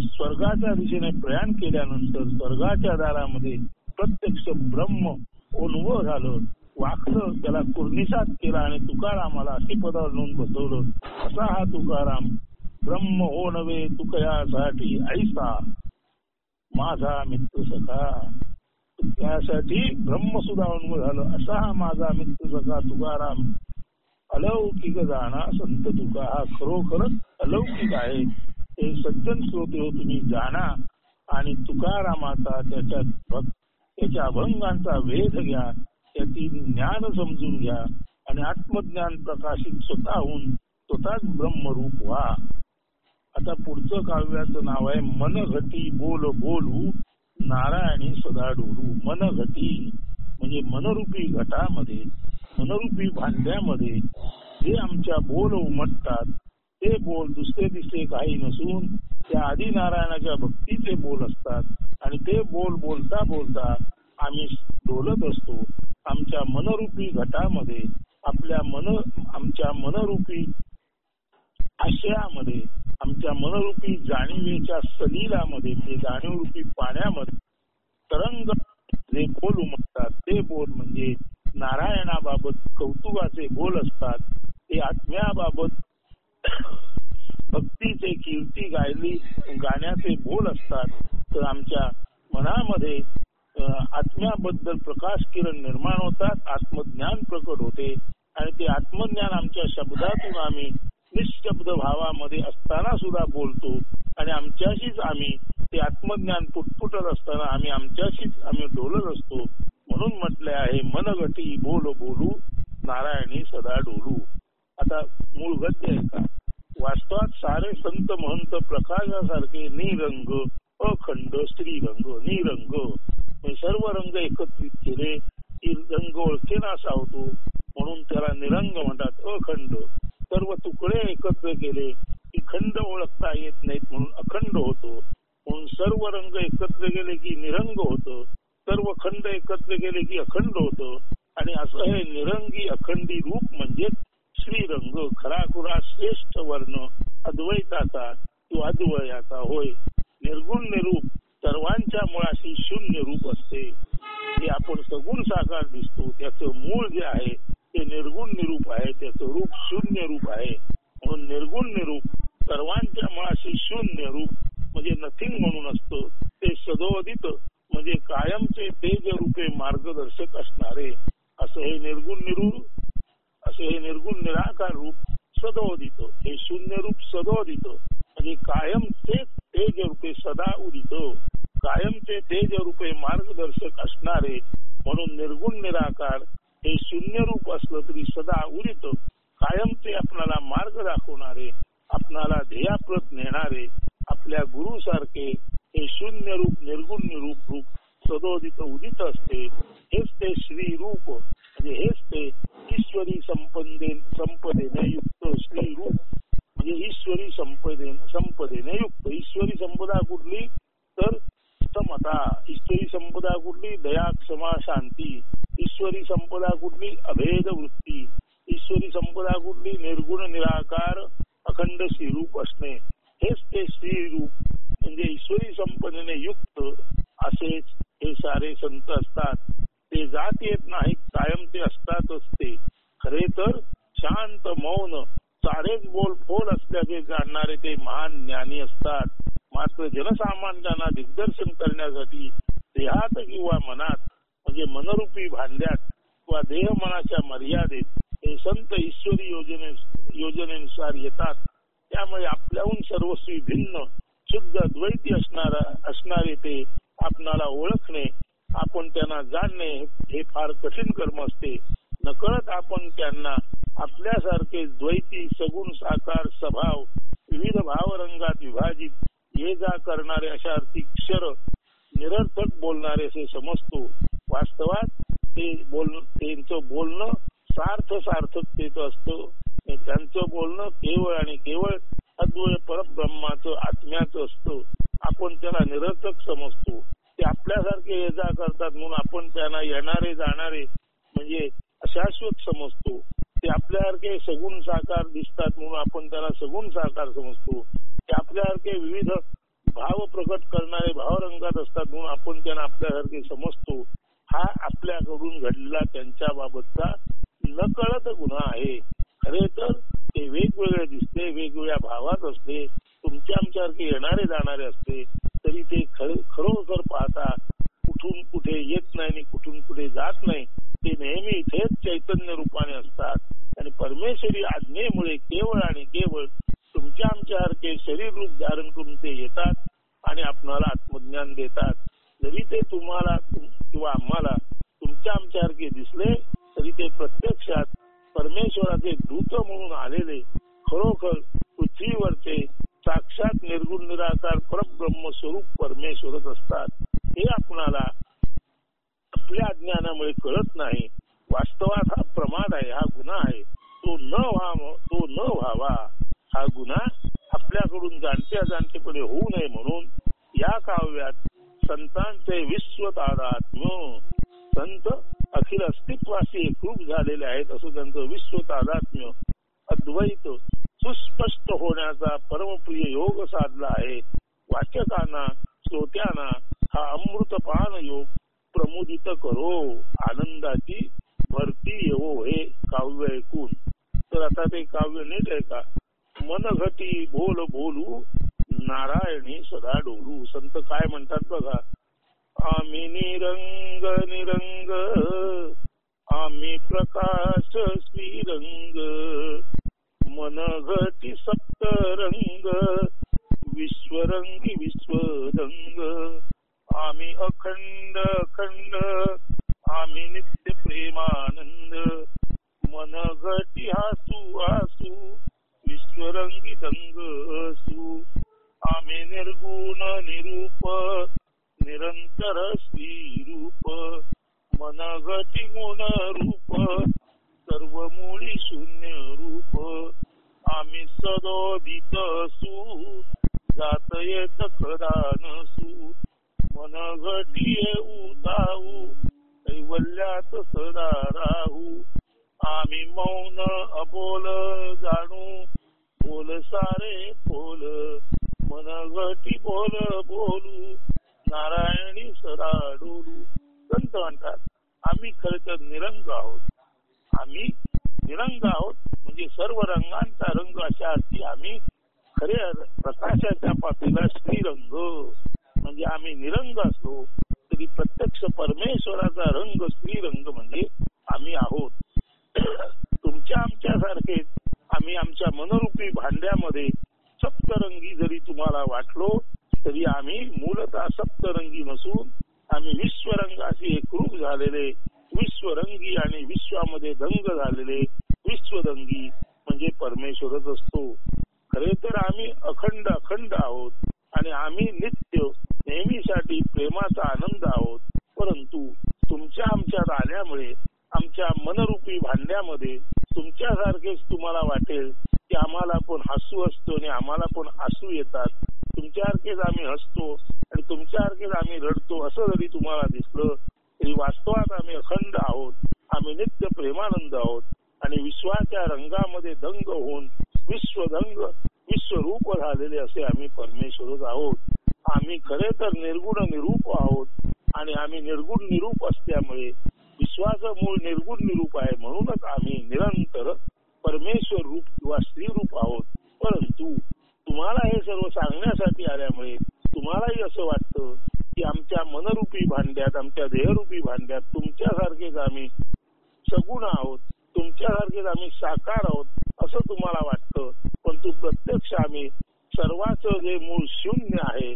स्वर्गाच्या दिशेने प्रयाण केल्यानंतर स्वर्गाच्या दारामध्ये प्रत्यक्ष ब्रह्म ओनवं झालं, वाकलं, त्याला कुर्निसात केला आणि तुकारामाला अशी पदावर नेऊन बसवलं. असा हा तुकाराम ब्रह्म ओनवे तुकयासाठी ऐसा माझा मित्र सखा. त्यासाठी ब्रह्म सुद्धा ओनवं झालं असा हा माझा मित्र सखा तुकाराम. अलौकिक जाणा संत तुका. हा खरोखरच अलौकिक आहे. हे सज्जन श्रोते हो, तुम्ही जाणा आणि तुकारामाचा त्याच्या अभंगांचा वेध घ्या, त्याची ज्ञान समजून घ्या आणि आत्मज्ञान प्रकाशित स्वतःहून स्वतःच ब्रह्मरूप व्हा. आता पुढचं काव्याचं नाव आहे मनघटी बोल बोलू नारायणी सदा डोलू. मनघटी म्हणजे मनरूपी घटामध्ये, मनरूपी भांड्यामध्ये जे आमच्या बोल उमटतात ते बोल दुसरे तिसरे काही नसून त्या आदिनारायणाच्या भक्तीचे बोल असतात आणि ते बोल बोलता बोलता आम्ही डोलत असतो. आमच्या मनरूपी घटामध्ये, आमच्या मनरूपी आशयामध्ये, आमच्या मनरूपी जाणीवेच्या सलीलामध्ये म्हणजे जाणीवरूपी पाण्यामध्ये तरंग जे बोल उमटतात ते बोल म्हणजे नारायणाबाबत कौतुकाचे बोल असतात. ते आत्म्याबाबत भक्तीचे कीर्ती गाण्याचे बोल असतात. तर आमच्या मनामध्ये आत्म्याबद्दल प्रकाश किरण निर्माण होतात, आत्मज्ञान प्रकट होते आणि ते आत्मज्ञान आमच्या शब्दातून आम्ही निशब्द भावामध्ये असताना सुद्धा बोलतो आणि आमच्याशीच आम्ही ते आत्मज्ञान पुटपुटत असताना आम्ही डोलत असतो. म्हणून म्हटले आहे मनगटी बोल बोलू नारायणी सदा डोलू. आता मूळ गद्य आहे का? वास्तवात सारे संत महंत प्रकाशासारखे निरंग अखंड श्रीरंग. निरंग सर्व रंग एकत्रित केले की रंग ओळखेना सावतो म्हणून त्याला निरंग म्हणतात. अखंड सर्व तुकडे एकत्र केले की खंड ओळखता येत नाहीत म्हणून अखंड होतो. म्हणून सर्व रंग एकत्र गेले की निरंग होतं, सर्व खंड एकत्र गेले की अखंड होतं. आणि असं हे निरंगी अखंडी रूप म्हणजे श्रीरंग. खराखुरा श्रेष्ठ वर्ण अद्वैताचा तो अद्वयाचा होय. निर्गुण निरूप सर्वांच्या मुळाशी शून्य रूप असते. जे आपण सगुण साकार दिसतो त्याचं मूळ जे आहे ते निर्गुण निरूप आहे, त्याचं रूप शून्य रूप आहे. म्हणून निर्गुण निरूप सर्वांच्या मुळाशी शून्य रूप म्हणजे नथिंग म्हणून असतं. ते सदोदित म्हणजे कायमचे तेज रूपे मार्गदर्शक असणारे. असं हे निर्गुण निराकार रूप सदोदित. हे शून्य रूप सदोदित म्हणजे कायमचे तेज रूपे सदा उदित, कायमचे तेज रूपे मार्गदर्शक असणारे. म्हणून निर्गुण निराकार हे शून्य रूप असलं तरी सदा उदित, कायमचे आपणाला मार्ग दाखवणारे, आपणाला ध्येयाप्रत नेणारे आपल्या गुरु सारखे हे शून्य रूप निर्गुण निरूप रूप सदोदित उदित असते. हेच ते श्री रूप म्हणजे हेच ते ईश्वरी संपदेने युक्त श्री रूप म्हणजे ईश्वरी संपदेने युक्त. ईश्वरी संपदा कुठली तर समता. ईश्वरी संपदा कुठली? दया क्षमा शांती. ईश्वरी संपदा कुठली? अभेद वृत्ती. ईश्वरी संपदा कुठली? निर्गुण निराकार अखंड श्रीरूप असणे. हेच ते श्रीरूप म्हणजे ईश्वरी संपदेने युक्त. असेच हे सारे संत असतात. ते जात येत नाहीत, कायम ते असतातच. ते खरे तर शांत मौन सारेच बोल फोल असल्याचे जाणणारे ते महान ज्ञानी असतात. मात्र जनसामान्यांना दिग्दर्शन करण्यासाठी देहात किंवा मनात म्हणजे मनरूपी भांड्यात किंवा देह मनाच्या मर्यादेत हे संत ईश्वरी योजनेनुसार येतात. त्यामुळे आपल्याहून सर्वस्वी भिन्न शुद्ध द्वैती असणारे ते आपणाला ओळखणे, आपण त्यांना जाणणे हे फार कठीण कर्म असते. नकळत आपण त्यांना आपल्यासारखे द्वैती सगुण साकार स्वभाव विविध भावरंगात विभाजित ये जा करणारे अशा अर्थी क्षर निरर्थक बोलणारे असे समजतो. वास्तवात त्यांचं बोलणं सार्थकतेचं असतं. त्यांचं बोलणं केवळ आणि केवळ अद्वय परब्रह्माचं आत्म्याचं असतं. आपण त्याला निरर्थक समजतो. ते आपल्यासारखे ये जा करतात म्हणून आपण त्यांना येणारे जाणारे म्हणजे अशाश्वत समजतो. ते आपल्यासारखे सगुण साकार दिसतात म्हणून आपण त्याला सगुण साकार समजतो. ते आपल्यासारखे विविध भाव प्रकट करणारे भावरंगात असतात म्हणून आपण त्यांना आपल्यासारखे समजतो. हा आपल्याकडून घडलेला त्यांच्या बाबतचा नकळत गुन्हा आहे. खरे तर ते वेगवेगळे दिसते, वेगवेगळ्या भावात असते, तुमच्या आमच्यासारखे येणारे जाणारे असते, तरी ते खरोखर पाहता कुठून कुठे येत नाही आणि कुठून कुठे जात नाही. ते नेहमी इथेच चैतन्य रूपाने असतात. आणि परमेश्वरी आज्ञेमुळे केवळ आणि केवळ तुमच्या आमच्यासारखे शरीर रूप धारण करून ते येतात आणि आपणाला आत्मज्ञान देतात. जरी ते तुम्हाला किंवा आम्हाला तुमच्या आमच्यासारखे दिसले तरी ते प्रत्यक्षात परमेश्वराचे दूत म्हणून आलेले खरोखर पृथ्वीवरचे साक्षात निर्गुण निराकार परब्रह्म स्वरूप परमेश्वरच असतात. हे आपणाला आपल्या अज्ञानामुळे कळत नाही. वास्तवात हा प्रमाद आहे, हा गुन्हा आहे. तो न व्हावा हा गुन्हा आपल्याकडून जाणत्या जाणतेपणे होऊ नये म्हणून या काव्यात संतांचे विश्वतादात्म्य, संत अखिल अस्तित्वाशी एकरूप झालेले आहेत असं त्यांचं विश्वतादात्म्य अद्वैत सुस्पष्ट होण्याचा परमप्रिय योग साधला आहे. वाचकांना श्रोत्यांना हा अमृतपान योग प्रमुदित करो, आनंदाची भरती येवो हे काव्य ऐकून. तर आता ते काव्य नीट आहे का? मनघटी बोल बोलू नारायणी सदा डोलू. संत काय म्हणतात बघा. आम्ही निरंग निरंग, आम्ही प्रकाश श्रीरंग, मनघटी सप्तरंग, विश्वरंगी विश्वरंग, आम्ही अखंड अखंड, आम्ही नित्य प्रेमानंद, मनघटी हासू हासू, विश्वरंगी दंग असू, आम्ही निर्गुण निरूप, निरंतर श्रीरूप, मनघटी गुण रूप, सर्व मुळी शून्य रूप, आम्ही सदोदित असू, जात येत कदा नसू, मनघटी येऊ जाऊ, कैवल्यात सदा राहू, आम्ही मौन अबोल जाणू, बोल सारे बोल, मनघटी बोल बोलू, नारायणी सदा डोलू. संत म्हणतात आम्ही खरे तर निरंग आहोत. आम्ही निरंग आहोत म्हणजे सर्व रंगांचा रंग अशा अर्थी आम्ही खऱ्या प्रकाशाच्या पातळीला श्रीरंग म्हणजे आम्ही निरंग असलो तरी प्रत्यक्ष परमेश्वराचा रंग श्रीरंग म्हणजे आम्ही आहोत. तुमच्या आमच्यासारखे आम्ही आमच्या मनरूपी भांड्यामध्ये सप्तरंगी जरी तुम्हाला वाटलो तरी आम्ही मूलतः सप्तरंगी नसून आम्ही विश्वरंगाशी एकरूप झालेले विश्वरंगी आणि विश्वामध्ये दंग झालेले विश्वदंगी म्हणजे परमेश्वरच असतो. खरे तर आम्ही अखंड अखंड आहोत आणि आम्ही नित्य नेहमीसाठी प्रेमाचा आनंद आहोत. परंतु तुमच्या आमच्यात आल्यामुळे आमच्या मनरूपी भांड्यामध्ये तुमच्यासारखेच तुम्हाला वाटेल की आम्हाला पण हसू असतो आणि आम्हाला पण हसू येतात. तुमच्यासारखेच आम्ही हसतो आणि तुमच्यासारखेच आम्ही रडतो असं जरी तुम्हाला दिसलं तरी वास्तवात आम्ही अखंड आहोत. आम्ही नित्य प्रेमानंद आहोत आणि विश्वाच्या रंगामध्ये दंग होऊन विश्वदंग विश्वरूप झालेले असे आम्ही परमेश्वरच आहोत. आम्ही खरे तर निर्गुण निरूप आहोत आणि आम्ही निर्गुण निरूप असल्यामुळे विश्वाचं मूळ निर्गुण निरूप आहे म्हणूनच आम्ही निरंतर परमेश्वर रूप किंवा श्रीरूप आहोत. परंतु तुम्हाला हे सर्व सांगण्यासाठी आल्यामुळे तुम्हालाही असं वाटतं की आमच्या मनरूपी भांड्यात आमच्या देहरूपी भांड्यात तुमच्यासारखेच आम्ही सगुण आहोत, तुमच्यासारखेच आम्ही साकार आहोत असं तुम्हाला वाटतं. परंतु प्रत्यक्ष आम्ही सर्वांचं जे मूळ शून्य आहे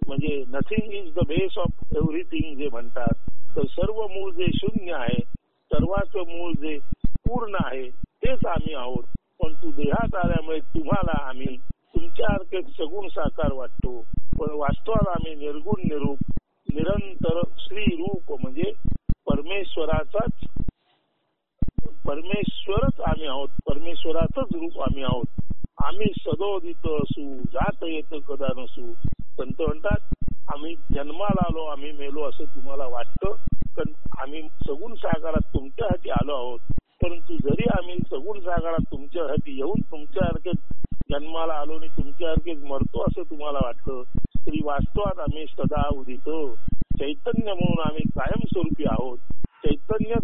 म्हणजे nothing is the base of everything जे म्हणतात, तर सर्व मूळ जे शून्य आहे सर्वांचं मूळ जे पूर्ण आहे तेच आम्ही आहोत. परंतु देहात आल्यामुळे तुम्हाला आम्ही तुमच्यासारखेच सगुण साकार वाटतो, पण वास्तवात आम्ही निर्गुण निरूप निरंतर श्रीरूप म्हणजे परमेश्वरच आम्ही आहोत, परमेश्वराचंच रूप आम्ही आहोत. आम्ही सदोदित असू, जात येत कदा नसू. संत म्हणतात आम्ही जन्माला आलो, आम्ही मेलो असं तुम्हाला वाटतं, पण आम्ही सगुण साकारात तुमच्यासाठी आलो आहोत. परंतु जरी आम्ही सगुण साकारात तुमच्यासाठी येऊन तुमच्यासारखेच जन्माला आलो आणि तुमच्यासारखेच मरतो असं तुम्हाला वाटतं, तरी वास्तवात आम्ही सदा उदित चैतन्य म्हणून आम्ही कायमस्वरूपी आहोत. चैतन्य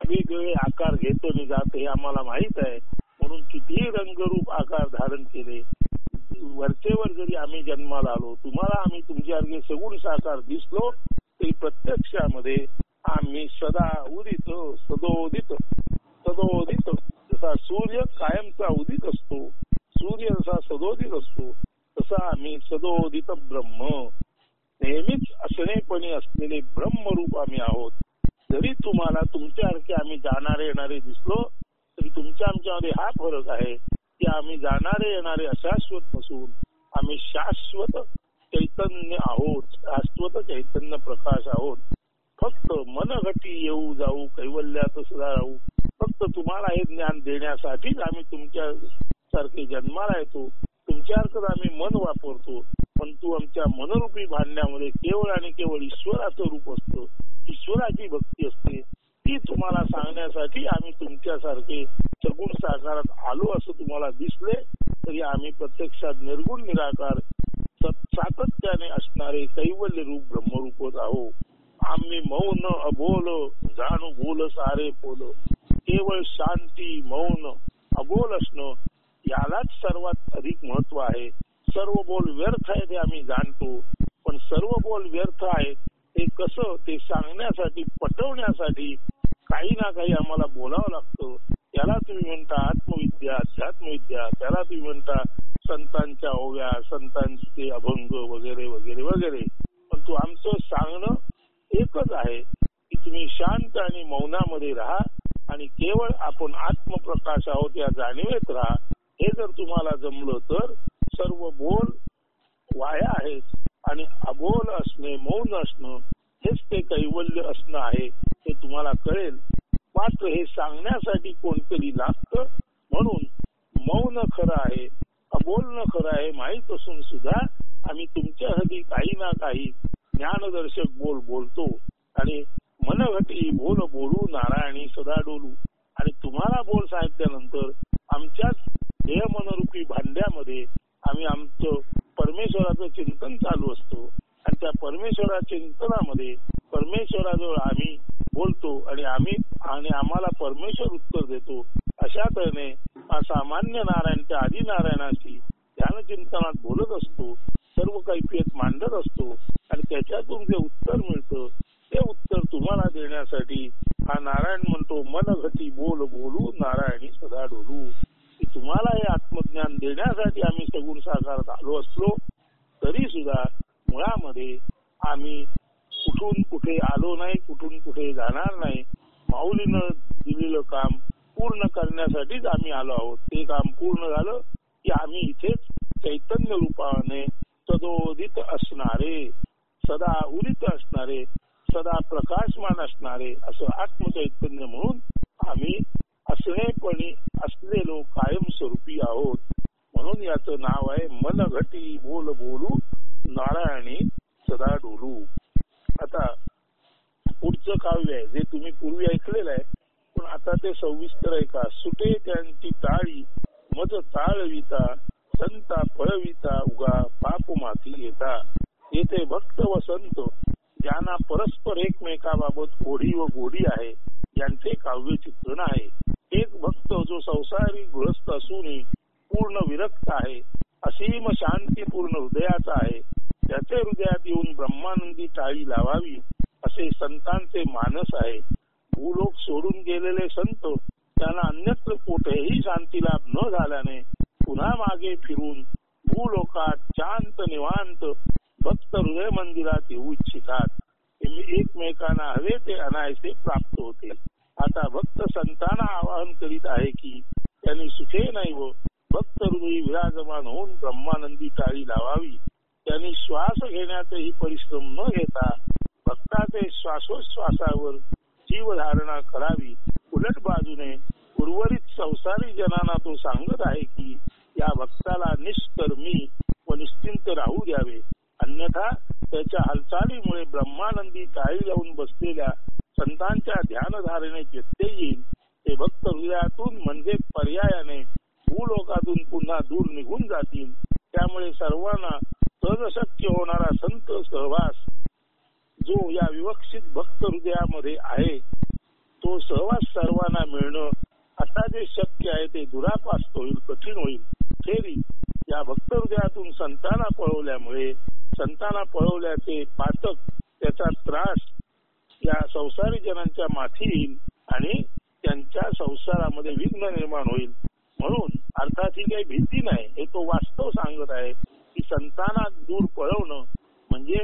वेगवेगळे आकार घेतो आणि जात हे आम्हाला माहित आहे. म्हणून कितीही रंगरूप आकार धारण केले, वरचेवर जरी आम्ही जन्माला आलो, तुम्हाला आम्ही तुमच्यासारखे सगुण साकार दिसलो तरी प्रत्यक्षामध्ये आम्ही सदा उदित सदोदित सदोदित सूर्य कायमचा उदित असतो, सूर्य जसा सदोदित असतो तसा आम्ही सदोदित ब्रह्म, नेहमीच असणेपणी असलेले ब्रह्मरूप आम्ही आहोत. जरी तुम्हाला तुमच्यासारखे आम्ही जाणारे येणारे दिसलो तरी तुमच्या आमच्यामध्ये हा फरक आहे की आम्ही जाणारे येणारे अशाश्वत नसून आम्ही शाश्वत चैतन्य आहोत, शाश्वत चैतन्य प्रकाश आहोत. फक्त मनगटी येऊ जाऊ कैवल्यात सदा राहू, फक्त तुम्हाला हे ज्ञान देण्यासाठीच आम्ही तुमच्या सारखे जन्माला येतो, तुमच्यासारखं आम्ही मन वापरतो. पण तू आमच्या मनरूपी भांड्यामध्ये केवळ आणि केवळ ईश्वराचं रूप असतं, ईश्वराची भक्ती असते. ती तुम्हाला सांगण्यासाठी आम्ही तुमच्यासारखे सगुण साकारात आलो असं तुम्हाला दिसले तरी आम्ही प्रत्यक्षात निर्गुण निराकार सातत्याने असणारे कैवल्य रूप ब्रह्मरूपच आहो. आम्ही मौन अबोल जाणू बोल सारे बोल, केवळ शांती मौन अबोल असणं यालाच सर्वात अधिक महत्व आहे. सर्व बोल व्यर्थ आहे ते आम्ही जाणतो, पण सर्व बोल व्यर्थ आहेत ते कसं ते सांगण्यासाठी पटवण्यासाठी काही ना काही आम्हाला बोलावं लागतं. त्याला तुम्ही म्हणता आत्मविद्या अध्यात्मविद्या, त्याला तुम्ही म्हणता संतांच्या ओव्या, संतांचे अभंग वगैरे वगैरे वगैरे. पण तू आमचं सांगणं एकच आहे की तुम्ही शांत आणि मौनामध्ये राहा आणि केवळ आपण आत्मप्रकाश आहोत या जाणीवेत राहा. हे जर तुम्हाला जमलं तर सर्व बोल वाया आहेत आणि अबोल असणे मौन असणं हेच ते कैवल्य असणं आहे हे तुम्हाला कळेल. मात्र हे सांगण्यासाठी कोणतरी लागतं, म्हणून मौन खरं आहे अबोलणं खरं आहे माहीत असून सुद्धा आम्ही तुमच्यासाठी काही ना काही ज्ञानदर्शक बोल बोलतो आणि मनघटी बोल बोलू नारायणी सदा डोलू. आणि तुम्हाला बोल सांगितल्यानंतर आमच्याच देह मनरूपी भांड्यामध्ये आम्ही आमचं परमेश्वराचं चिंतन चालू असतो आणि त्या परमेश्वराच्या चिंतनामध्ये परमेश्वराजवळ आम्ही बोलतो आणि आम्हाला परमेश्वर उत्तर देतो. अशा तऱ्हेने सामान्य नारायण त्या आदी नारायणाशी ध्यान चिंतनात बोलत असतो, सर्व कैफियत मांडत असतो आणि त्याच्यातून जे उत्तर मिळतं ते उत्तर तुम्हाला देण्यासाठी हा नारायण म्हणतो मनघटी बोल बोलू नारायणी सदा डोलू. की तुम्हाला हे आत्मज्ञान देण्यासाठी आम्ही सगुण साकारात आलो असलो तरी सुद्धा मुळामध्ये आम्ही कुठून कुठे आलो नाही, कुठून कुठे जाणार नाही. माऊलीनं दिलेलं काम पूर्ण करण्यासाठीच आम्ही आलो आहोत. ते काम पूर्ण झालं की आम्ही इथेच चैतन्य रूपाने सदोदित असणारे, सदा उदित असणारे, सदा प्रकाशमान असणारे असं आत्मचैतन्य म्हणून आम्ही असणेपणी असलेलो कायमस्वरूपी आहोत. म्हणून याचं नाव आहे मनघटी बोल बोलू नारायणी सदा डोलू. आता पुढचं काव्य आहे जे तुम्ही पूर्वी ऐकलेलं आहे, पण आता ते सविस्तर ऐका. सुटे त्यांची टाळी मज ताळविता, संता पळविता उगा पाप माती येता. येथे भक्त व संत ज्यांना परस्पर एकमेकाबाबत ओढी व गोडी आहे यांचे काव्य चित्रण आहे. एक भक्त जो संसारी गृहस्थ असूनही पूर्ण विरक्त आहे, असीम शांतीपूर्ण हृदयाचा आहे, त्याचे हृदयात येऊन ब्रह्मानंदी टाळी लावावी असे संतांचे मानस आहे. भूलोक सोडून गेलेले संत त्यांना अन्यत्र कुठेही शांती लाभ न झाल्याने पुन्हा मागे फिरून भूलोकात शांत निवांत भक्त हृदय मंदिरात येऊ इच्छितात. एकमेकांना हवे ते अनायसे प्राप्त होते. आता भक्त संतांना आवाहन करीत आहे की त्यांनी सुखे नाही व भक्त हृदयी विराजमान होऊन ब्रह्मानंदी टाळी लावावी. त्यांनी श्वास घेण्याचाही परिश्रम न घेता भक्ताचे श्वासोश्वासावर जीवधारणा करावी. उलट बाजूने उर्वरित संसारी जनांना तो सांगत आहे की या भक्ताला निष्कर्मी व निश्चिंत राहू द्यावे, अन्यथा त्याच्या हालचालीमुळे ब्रह्मानंदी टाळी लावून बसलेल्या संतांच्या ध्यानधारणेत व्यत्यय येईल. ते भक्त हृदयातून म्हणजे पर्यायाने भूलोकातून पुन्हा दूर निघून जातील. त्यामुळे सर्वांना सहज शक्य होणारा संत सहवास जो या विवक्षित भक्त हृदयामध्ये आहे तो सहवास सर्वांना मिळणं आता जे शक्य आहे ते दुरापास्त होईल, कठीण होईल. खेरी या भक्त हृदयातून संतांना पळवल्याचे पातक त्याचा त्रास या संसारी जनांच्या माथी येईल आणि त्यांच्या संसारामध्ये विघ्न निर्माण होईल. म्हणून अर्थात ही काही भीती नाही, हे तो वास्तव सांगत आहे की संताना दूर पळवणं म्हणजे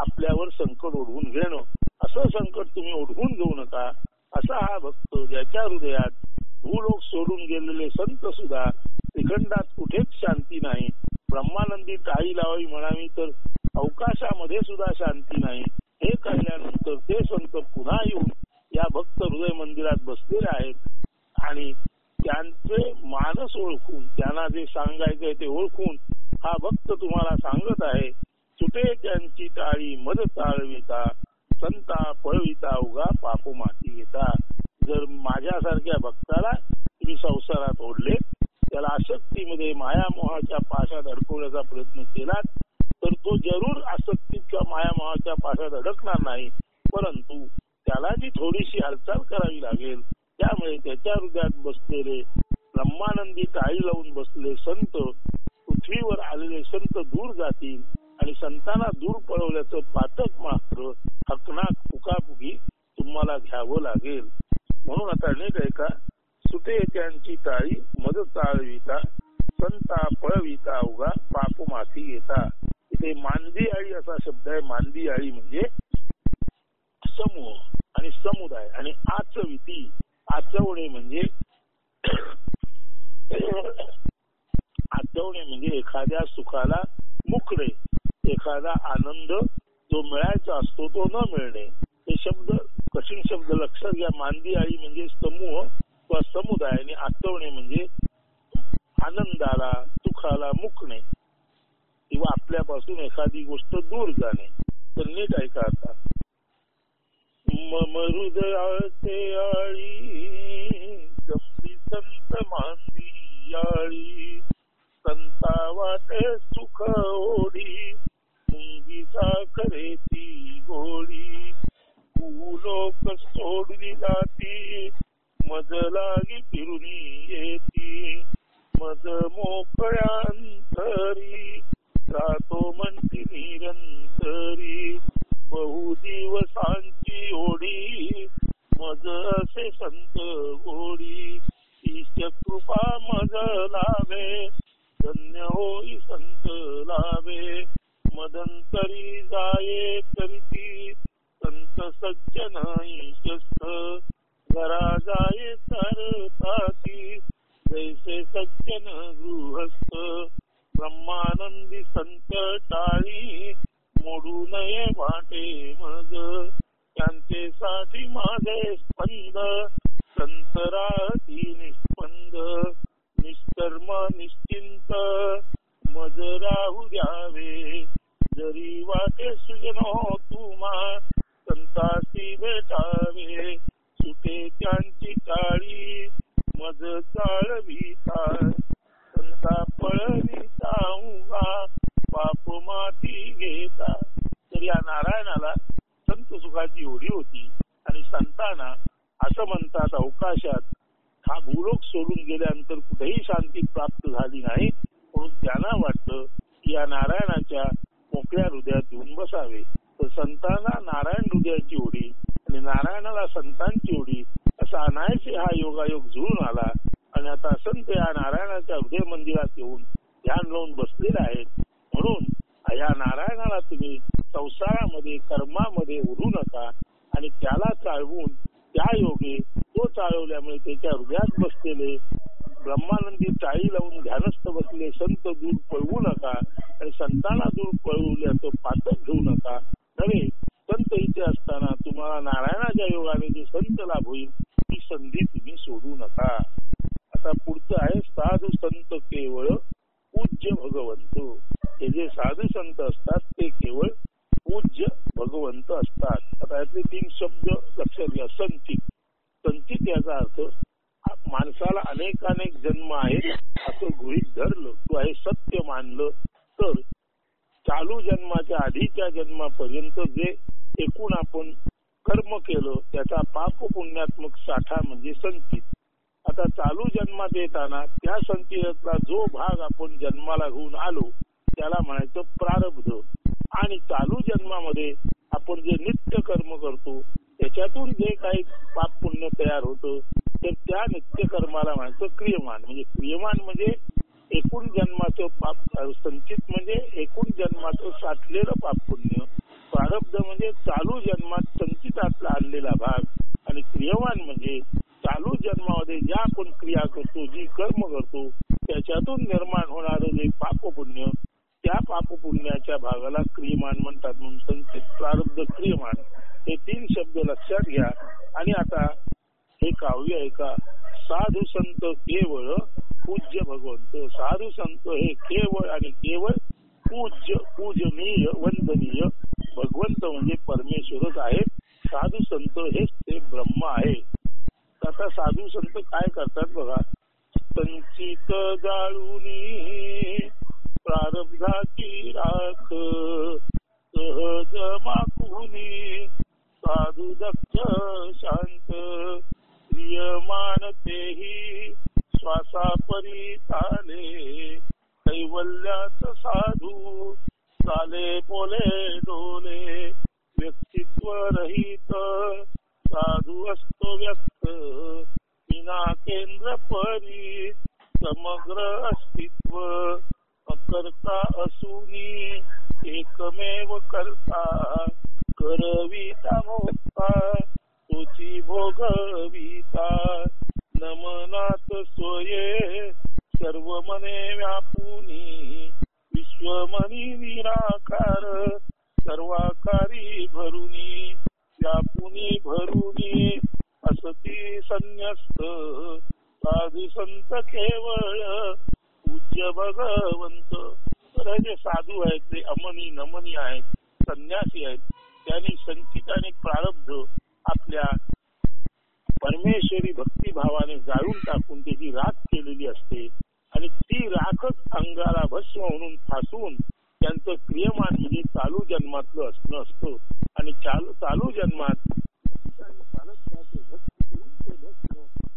आपल्यावर संकट ओढवून घेणं. असं संकट तुम्ही ओढवून घेऊ नका. असा हा भक्त ज्याच्या हृदयात भूलोक सोडून गेलेले संत सुद्धा श्रीखंडात कुठेच शांती नाही, ब्रह्मानंदी टाळी लावावी म्हणावी तर अवकाशामध्ये सुद्धा शांती नाही, हे कळल्यानंतर ते संत पुन्हा येऊन या भक्त हृदय मंदिरात बसलेले आहेत आणि त्यांचे मानस ओळखून त्यांना जे सांगायचंय ते ओळखून हा भक्त तुम्हाला सांगत आहे, सुटे त्यांची टाळी मद चाळविता, संता पळविता उगा पाप माती घेता. जर माझ्यासारख्या भक्ताला तुम्ही संसारात ओढले, त्याला आसक्तीमध्ये मायामोहाच्या पाशात अडकवण्याचा प्रयत्न केला तर तो जरूर आसक्ती किंवा मायामोहाच्या पाशात अडकणार नाही, परंतु त्याला जी थोडीशी हालचाल करावी लागेल. त्यामुळे त्याच्या हृदयात बसलेले ब्रह्मानंदी टाळी लावून बसलेले संत, पृथ्वीवर आलेले संत दूर जातील आणि संतांना दूर पळवल्याचं पातक मात्र हकनाक पुकापुकी तुम्हाला घ्यावं लागेल. म्हणून आता अनेक ऐका, सुटे त्यांची टाळी मद चाळविता, संता पळविता उगा पाप माती घेता. इथे मांदी आळी असा शब्द आहे. मांदी आळी म्हणजे समूह आणि समुदाय, आणि आचविती आचवणे म्हणजे आचवणे म्हणजे एखाद्या सुखाला मुकणे, एखादा आनंद जो मिळायचा असतो तो न मिळणे. हे शब्द कठीण शब्द लक्षात घ्या. मांदी आळी म्हणजे समूह किंवा समुदाय आणि आचवणे म्हणजे आनंदाला सुखाला मुकणे किंवा आपल्यापासून एखादी गोष्ट दूर जाणे. तर नीट ऐका आता. मम हृदयाचे आळी जमली संत मांदी आळी, संता वाटे सुख ओढी मुंगी साखरेची गोळी, भूलोक सोडली जाती मज लागी फिरुनी येती, मज मोकळ्यांतरी राहतो म्हणती निरंतरी, बहु दिवसांची ओढी मज असे संत गोडी, ईश कृपा मज लाभे धन्य होई संत लाभे, मदंतरी जाये करीती संत सज्जन ईशस्थ, घरा जाये करताती जैसे सज्जन गृहस्थ, ब्रह्मानंदी संत टाळी मोडू नये वाटे मज, त्यांचे साठी माझे स्पंद संत राहती निस्पंद, निष्कर्म निश्चिंत मज राहू द्यावे, जरी वाटे सुजनो तुम्हा संतासी भेटावे, सुटे त्यांची टाळी मज चाळविता, संता पळविता उगा पाप माती घेता. तर या नारायणाला संत सुखाची ओढी होती आणि संतांना असं म्हणतात अवकाशात हा भूलोक सोडून गेल्यानंतर कुठेही शांती प्राप्त झाली नाही, म्हणून त्यांना वाटतं की या नारायणाच्या मोकळ्या हृदयात येऊन बसावे. तर संतांना नारायण हृदयाची ओढी आणि नारायणाला संतांची ओढी असा अनायसे हा योगायोग जुळून आला आणि आता संत या नारायणाच्या हृदय मंदिरात येऊन ध्यान लावून बसलेले आहेत. म्हणून या नारायणाला तुम्ही संसारामध्ये कर्मामध्ये ओढू नका आणि त्याला चालवून त्या योगे तो चालवल्यामुळे त्याच्या हृदयात बसलेले ब्रह्मानंदी टाळी लावून ध्यानस्थ बसले संत दूर पळवू नका आणि संतांना दूर पळवल्याचं पातक घेऊ नका. नव्हे, संत इथे असताना तुम्हाला नारायणाच्या योगाने जे संत लाभ होईल ती संधी तुम्ही सोडू नका. आता पुढचं आहे साधू संत केवळ पूज्य भगवंत. हे जे साधू संत असतात ते केवळ पूज्य भगवंत असतात. आता यातले 3 शब्द लक्षात घ्या. संचित. संचित याचा अर्थ माणसाला अनेक जन्म आहेत असं गृहीत धरलं किंवा हे सत्य मानलं तर चालू जन्माच्या आधीच्या जन्मापर्यंत जे एकूण आपण कर्म केलं त्याचा पाप पुण्यात्मक साठा म्हणजे संचित. आता चालू जन्मात येताना त्या संचितातला जो भाग आपण जन्माला घेऊन आलो त्याला म्हणायचं प्रारब्ध. आणि चालू जन्मामध्ये आपण जे नित्य कर्म करतो त्याच्यातून जे काही पाप पुण्य तयार होतं तर त्या नित्यकर्माला म्हणायचं क्रियमान. म्हणजे क्रियमान म्हणजे एकूण जन्माचं पाप, संचित म्हणजे एकूण जन्माचं साठलेलं पाप पुण्य, प्रारब्ध म्हणजे चालू जन्मात संचितातला आणलेला भाग, आणि क्रियमान म्हणजे चालू जन्मामध्ये ज्या आपण क्रिया करतो, जी कर्म करतो, त्याच्यातून निर्माण होणारं जे पाप पुण्य, त्या पाप पुण्याच्या भागाला क्रियमान म्हणतात. म्हणून संचित, प्रारब्ध, क्रियमान हे 3 शब्द लक्षात घ्या. आणि आता हे काव्य ऐका. साधू संत केवळ पूज्य भगवंत. साधू संत हे केवळ आणि केवळ पूज्य, पूजनीय, वंदनीय भगवंत म्हणजे परमेश्वरच आहेत. साधू संत हेच ते ब्रह्म आहे. आता साधू संत काय करतात बघा. संचित जाळूनी प्रारब्धाची राख, सहज माकुनी साधू दक्ष शांत, प्रियमान तेही श्वासा परी चाले, कैवल्याच साधू चाले बोले डोले, व्यक्तित्व रहित साधू असतो व्यक्त, विना केंद्र परी समग्र अस्तित्व, अकर्ता असूनी एकमेव करता, करविता भोगता तोची भोगविता, नमनात सोये सर्व मने व्यापुनी, विश्वमनी निराकार सर्वाकारी भरुनी, व्यापुनी भरुनी असती संन्यस्त, साधू संत केवळ पूज्य भगवंत. तर हे जे साधू आहेत ते अमनी नमनी आहेत, संन्यासी आहेत. त्यांनी संचित आणि प्रारब्ध आपल्या परमेश्वरी भक्तिभावाने जाळून टाकून त्याची राख केलेली असते, आणि ती राखच अंगाला भस्म म्हणून फासून त्यांचं क्रियमान म्हणजे चालू जन्मातलं असणं असतं. आणि चालू जन्मात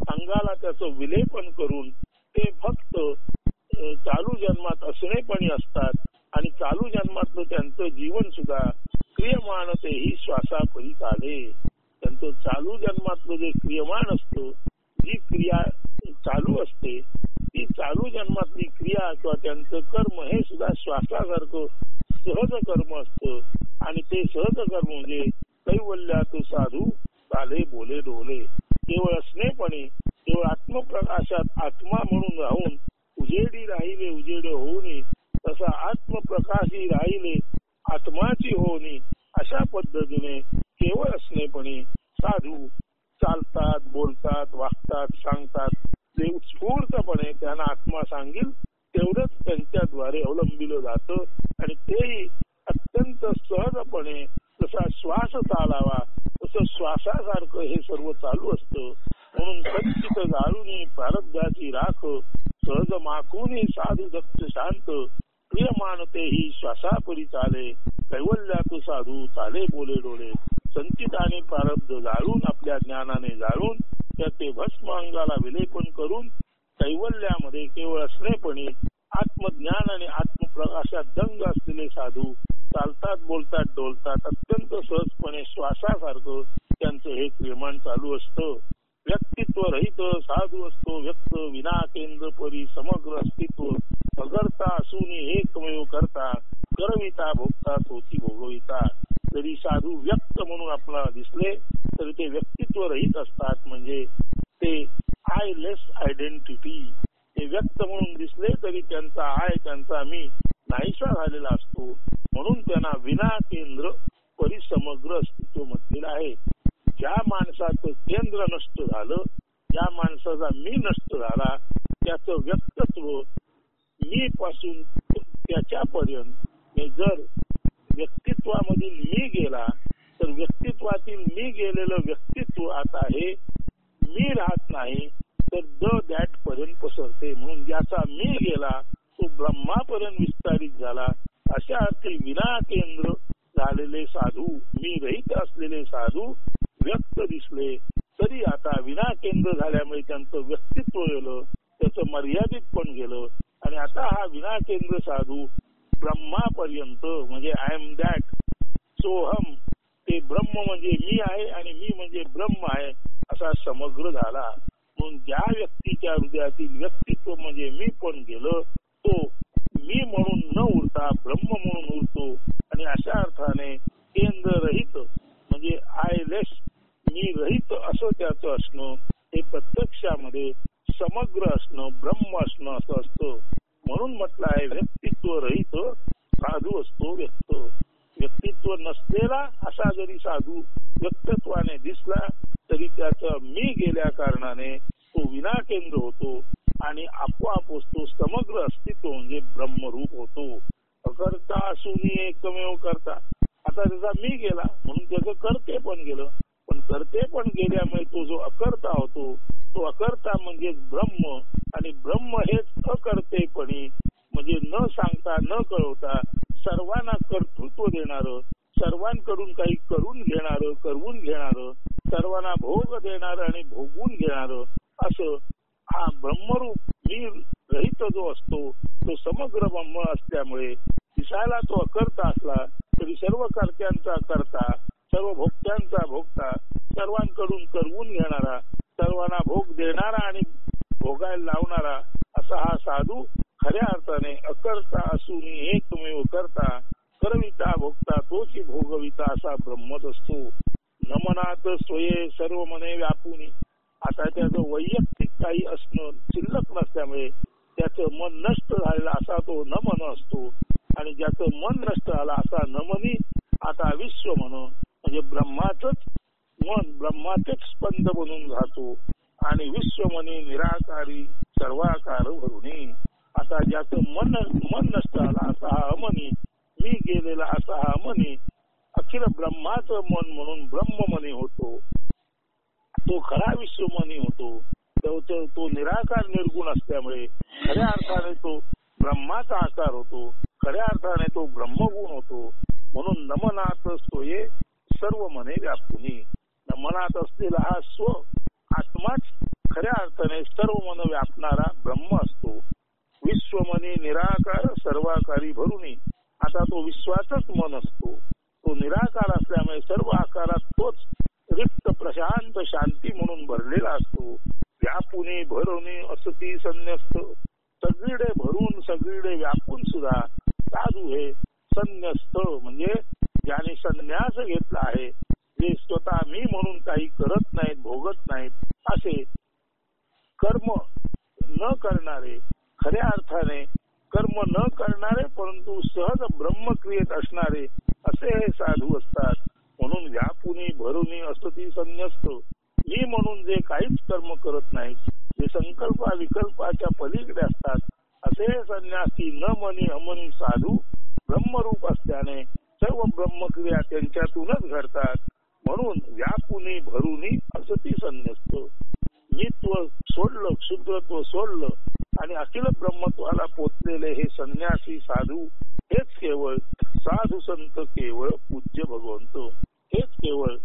अंगाला त्याचं विलेपन करून ते भक्त चालू जन्मात असणेपणी असतात. आणि चालू जन्मातलं त्यांचं जीवन सुद्धा क्रियमान तेही श्वासापरी चाले. त्यांचं चालू जन्मातलं जे क्रियमान असतं, जी क्रिया चालू असते, ती चालू जन्मातली क्रिया किंवा त्यांचं कर्म हे सुद्धा श्वासासारखं सहज कर्म असतं. आणि ते सहज कर्म म्हणजे कैवल्यात साधू चाले बोले डोले. केवळ असणेपणी, केवळ आत्मप्रकाशात आत्मा म्हणून राहून उजेडी राहिले उजेड होऊनी, तसा आत्मप्रकाशी राहिले आत्माची होऊनी, अशा पद्धतीने केवळ असणेपणी साधू चालतात, बोलतात, वागतात, सांगतात. ते उत्स्फूर्तपणे त्यांना आत्मा सांगेल तेवढंच त्यांच्याद्वारे अवलंबिलं जातं. आणि तेही अत्यंत सहजपणे जसा श्वास चालावा तसं श्वासासारखं हे सर्व चालू असतं. म्हणून संचित जाळूनी प्रारब्धाची राख, सहज माखूनी साधू दक्ष शांत, प्रियमान तेही श्वासापरी चाले, कैवल्यात साधू चाले बोले डोले. संचित आणि प्रारब्ध जाळून आपल्या ज्ञानाने जाळून त्याचे भस्म अंगाला विलेपन करून कैवल्यामध्ये केवळ असणेपणी आत्मज्ञान आणि आत्मप्रकाशात दंग असलेले साधू चालतात, बोलतात, डोलतात. अत्यंत सहजपणे श्वासासारखं त्यांचं हे क्रियमान चालू असतं. व्यक्तित्व रहित साधू असतो व्यक्त, विना केंद्र परी समग्र अस्तित्व, अगर्ता असून एकमेव करता, करविता भोगता तोची भोगविता. जरी साधू व्यक्त म्हणून आपल्याला दिसले तरी ते व्यक्तित्व रहित असतात. म्हणजे ते आय लेस आयडेंटिटी. ते व्यक्त म्हणून दिसले तरी त्यांचा आय, त्यांचा मी नाहीसा झालेला असतो. म्हणून त्यांना विना केंद्र परिसमग्र अस्तित्व म्हटलेलं आहे. ज्या माणसाचं केंद्र नष्ट झालं, ज्या माणसाचा मी नष्ट झाला, त्याचं व्यक्तित्व मी पासून त्याच्यापर्यंत जर व्यक्तित्वामधील मी गेला तर व्यक्तित्वातील मी गेलेलं व्यक्तित्व आता हे मी राहत नाही तर दॅट पर्यंत पसरते. म्हणून ज्याचा मी गेला तो ब्रह्मापर्यंत विस्तारित झाला. अशा अर्थी विना केंद्र झालेले साधू, मी रहित असलेले साधू व्यक्त दिसले तरी आता विना केंद्र झाल्यामुळे त्यांचं व्यक्तित्व गेलं, त्याचं मर्यादित पण गेलं. आणि आता हा विना केंद्र साधू ब्रह्मापर्यंत म्हणजे आय एम दॅट सोहम, ते ब्रह्म म्हणजे मी आहे आणि मी म्हणजे ब्रह्म आहे असा समग्र झाला. म्हणून ज्या व्यक्तीच्या हृदयातील व्यक्तित्व म्हणजे मी पण गेलं, तो मी म्हणून न उरता ब्रह्म म्हणून उरतो. आणि अशा अर्थाने केंद्र रहित म्हणजे आयलेस, मी रहित असं त्याचं असणं, हे प्रत्यक्षामध्ये समग्र असणं, ब्रह्म असणं असं असतं. म्हणून म्हटलं आहे व्यक्तित्व रहित साधू असतो व्यक्त. व्यक्तित्व नसलेला असा जरी साधू व्यक्तित्वाने दिसला तरी त्याचं मी गेल्या कारणाने तो विनाकेंद्र होतो आणि आपोआप तो समग्र अस्तित्व म्हणजे ब्रह्मरूप होतो. अकर्ता असूनही एकमेव करता. आता त्याचा मी गेला म्हणून त्याचं कर्ते पण गेलं, पण कर्ते पण गेल्यामुळे तो जो अकर्ता होतो तो अकर्ता म्हणजे ब्रह्म. आणि ब्रह्म हेच अकर्तेपणी म्हणजे न सांगता न कळवता सर्वांना कर्तृत्व देणारं, सर्वांकडून काही करून घेणारं, करवून घेणारं, सर्वांना भोग देणारं आणि भोगून घेणारं असं हा ब्रह्मरूप मी रहित जो असतो तो समग्र ब्रह्म असल्यामुळे दिसायला तो अकर्ता असला तरी सर्व कर्त्यांचा कर्ता, सर्व भोगत्यांचा भोगता, सर्वांकडून करवून घेणारा, सर्वांना भोग देणारा आणि भोगायला लावणारा असा हा साधू खऱ्या अर्थाने अकर्ता असून एकमेव करता, करविता भोगता तोची भोगविता असा ब्रह्मच असतो. नमनात स्वये सर्व मने व्यापुनी. आता त्याचं वैयक्तिक काही असणं शिल्लक नसल्यामुळे त्याचं मन नष्ट झालेला असा तो नमन असतो. आणि ज्याचं मन नष्ट झाला असा नमनी आता विश्व मन म्हणजे ब्रह्माचंच मन, ब्रह्माचेच स्पंद बनून राहतो. आणि विश्वमनी निराकारी सर्वाकार भरुणी. आता ज्याचं मन नष्ट झाला असा हा अमनी, मी गेलेला असा हा अमनी अखिल ब्रह्माचं मन म्हणून ब्रह्ममनी होतो. तो खरा विश्वमनी होतो. तो निराकार निर्गुण असल्यामुळे खऱ्या अर्थाने तो ब्रह्माचा आकार होतो, खऱ्या अर्थाने तो ब्रह्मगुण होतो. म्हणून नमनात सोये सर्व मने व्यापुनी. नमनात असलेला हा स्व आत्माच खऱ्या अर्थाने सर्व मन व्यापणारा ब्रह्म असतो. विश्वमनी निराकार सर्वाकारी भरुनी. आता तो विश्वाचच मन असतो. तो निराकार असल्यामुळे सर्व आकारात तोच रिक्त प्रशांत शांती म्हणून भरलेला असतो. व्यापुनी भरुनी असती संन्यस्त. सगळीकडे भरून सगळीकडे व्यापून सुद्धा साधू हे संन्यस्त म्हणजे ज्याने संन्यास घेतला आहे, जे स्वतः मी म्हणून काही करत नाहीत, भोगत नाहीत, असे कर्म न करणारे, खऱ्या अर्थाने कर्म न करणारे परंतु सहज ब्रह्मक्रियेत असणारे असे हे साधू असतात. म्हणून व्यापुनी भरुनी असती संन्यस्त. मी म्हणून जे काहीच कर्म करत नाहीत, जे संकल्प विकल्पाच्या पलीकडे असतात असे संन्यासी न मनी अमनी साधू ब्रह्मरूप असल्याने सर्व ब्रह्मक्रिया त्यांच्यातूनच घडतात. म्हणून व्यापुनी भरुनी असती संन्यस्त. मीत्व सोडलं, क्षुद्रत्व सोडलं आणि अखिल ब्रह्मत्वाला पोचलेले हे संन्यासी साधू हेच केवळ साधू संत, केवळ पूज्य भगवंत, हेच केवळ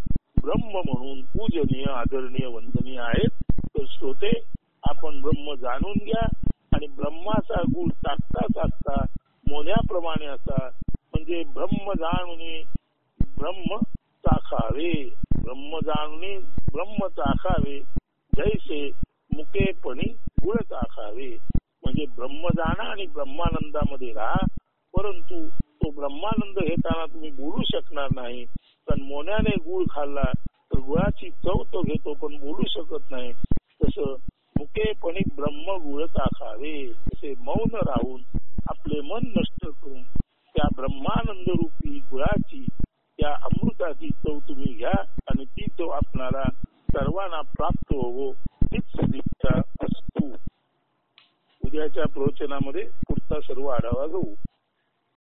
ब्रह्म म्हणून पूजनीय, आदरणीय, वंदनीय आहेत. तर श्रोते, आपण ब्रह्म जाणून घ्या आणि ब्रह्माचा गुण टाकता टाकता मोन्याप्रमाणे असा म्हणजे ब्रह्म जाणून ब्रह्म चाखावे, ब्रह्म जाणून ब्रह्म चाखावे, जैसे मुकेपणी गुळ चाखावे. म्हणजे ब्रह्म जाणा आणि ब्रह्मानंदामध्ये राहा, परंतु तो ब्रह्मानंद घेताना तुम्ही बोलू शकणार नाही. पण मोन्याने गुळ खाल्ला तर गुळाची चव तो घेतो पण बोलू शकत नाही. तसं मुकेपणी ब्रह्म गुळ चाखावे, तसे मौन राहून आपले मन नष्ट करून त्या ब्रह्मानंद रूपी गुळाची, त्या अमृताची चव तुम्ही घ्या आणि ती चव आपणाला सर्वांना प्राप्त होवो हीच सदिच्छा असतो. उद्याच्या प्रवचनामध्ये पुढचा सर्व आढावा घेऊ.